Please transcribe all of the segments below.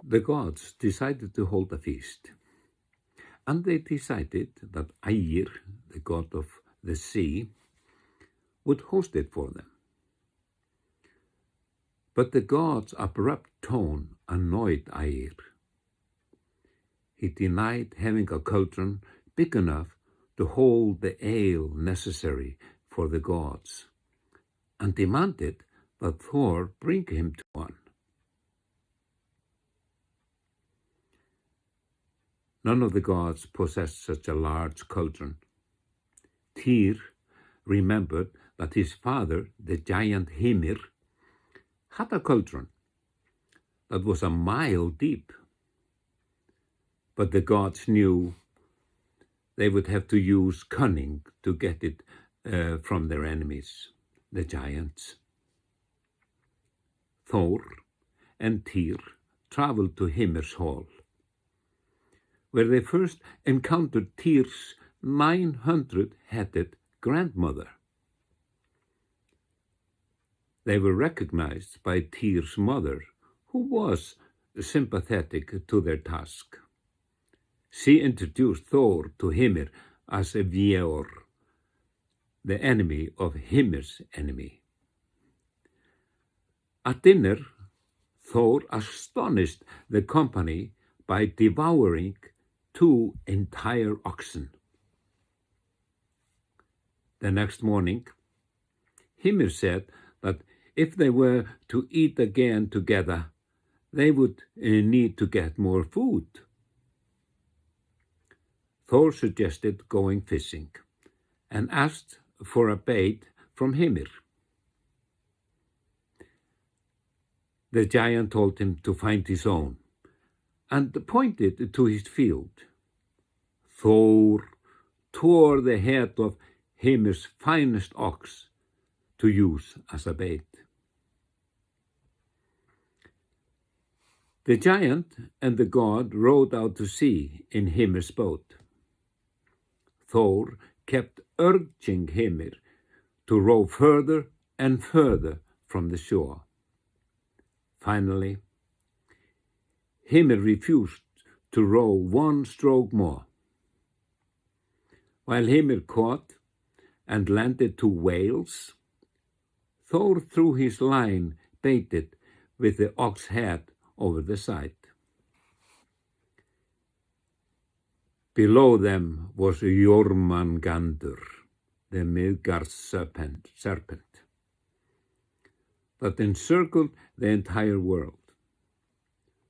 the gods decided to hold a feast, and they decided that Hymir, the god of the sea, would host it for them. But the god's abrupt tone annoyed Hymir. He denied having a cauldron big enough to hold the ale necessary for the gods, and demanded that Thor bring him to one. None of the gods possessed such a large cauldron. Tyr remembered that his father, the giant Hymir, had a cauldron that was a mile deep. But the gods knew they would have to use cunning to get it from their enemies, the giants. Thor and Tyr traveled to Hymir's hall, where they first encountered Tyr's 900-headed grandmother. They were recognized by Tyr's mother, who was sympathetic to their task. She introduced Thor to Hymir as a Veor, the enemy of Hymir's enemy. At dinner, Thor astonished the company by devouring 2 entire oxen. The next morning, Hymir said that if they were to eat again together, they would need to get more food. Thor suggested going fishing and asked for a bait from Hymir. The giant told him to find his own and pointed to his field. Thor tore the head of Hymir's finest ox to use as a bait. The giant and the god rowed out to sea in Hymir's boat. Thor kept urging Hymir to row further and further from the shore. Finally, Hymir refused to row 1 stroke more. While Hymir caught and landed 2 whales, Thor threw his line baited with the ox head over the side. Below them was Jormungandr, the Midgard serpent, that encircled the entire world,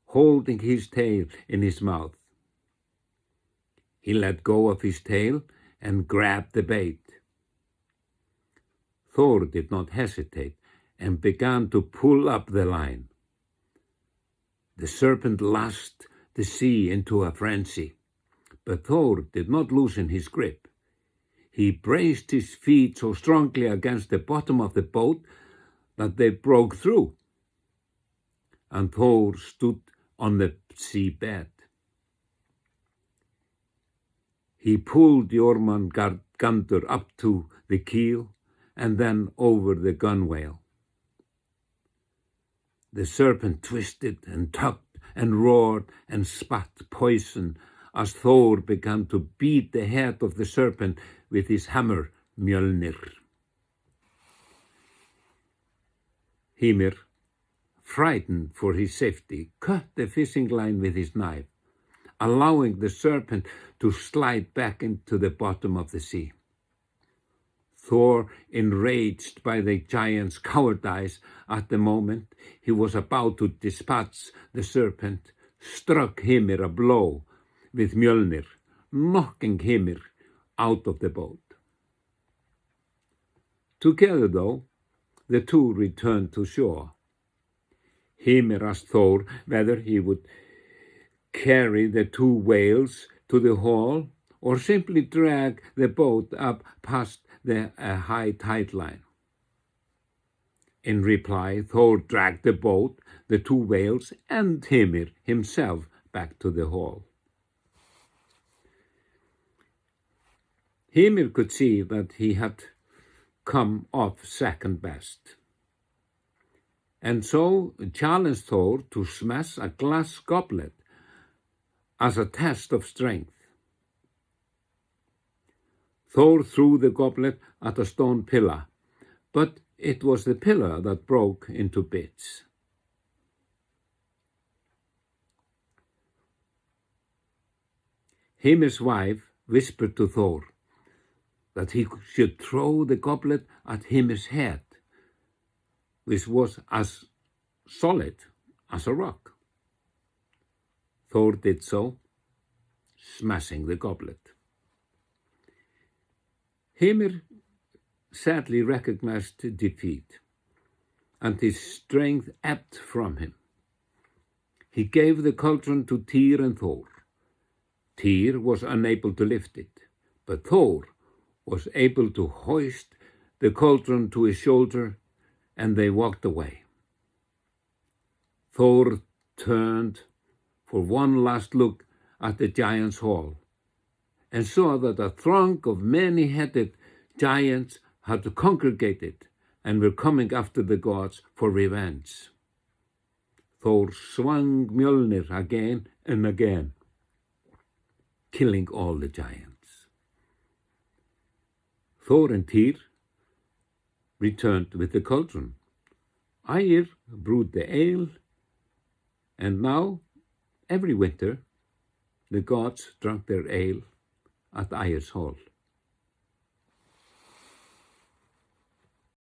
holding his tail in his mouth. He let go of his tail and grabbed the bait. Thor did not hesitate and began to pull up the line. The serpent lashed the sea into a frenzy, but Thor did not loosen his grip. He braced his feet so strongly against the bottom of the boat that they broke through, and Thor stood on the seabed. He pulled Jormungandr up to the keel and then over the gunwale. The serpent twisted and tugged and roared and spat poison as Thor began to beat the head of the serpent with his hammer Mjolnir. Hymir, frightened for his safety, cut the fishing line with his knife, allowing the serpent to slide back into the bottom of the sea. Thor, enraged by the giant's cowardice at the moment he was about to dispatch the serpent, struck Hymir a blow with Mjolnir, knocking Hymir out of the boat. Together, though, the two returned to shore. Hymir asked Thor whether he would carry the 2 whales to the hall or simply drag the boat up past the high tide line. In reply, Thor dragged the boat, the 2 whales, and Hymir himself back to the hall. Hymir could see that he had come off second best. and so challenged Thor to smash a glass goblet as a test of strength. Thor threw the goblet at a stone pillar, but it was the pillar that broke into bits. Hymir's wife whispered to Thor that he should throw the goblet at Hymir's head, which was as solid as a rock. Thor did so, smashing the goblet. Hymir sadly recognized defeat, and his strength ebbed from him. He gave the cauldron to Tyr and Thor. Tyr was unable to lift it, but Thor was able to hoist the cauldron to his shoulder, and they walked away. Thor turned for one last look at the giants' hall, and saw that a throng of many-headed giants had congregated and were coming after the gods for revenge. Thor swung Mjolnir again and again, killing all the giants. Thor and Tyr returned with the cauldron. Ægir brewed the ale, and now, every winter, the gods drank their ale at Ægir's hall.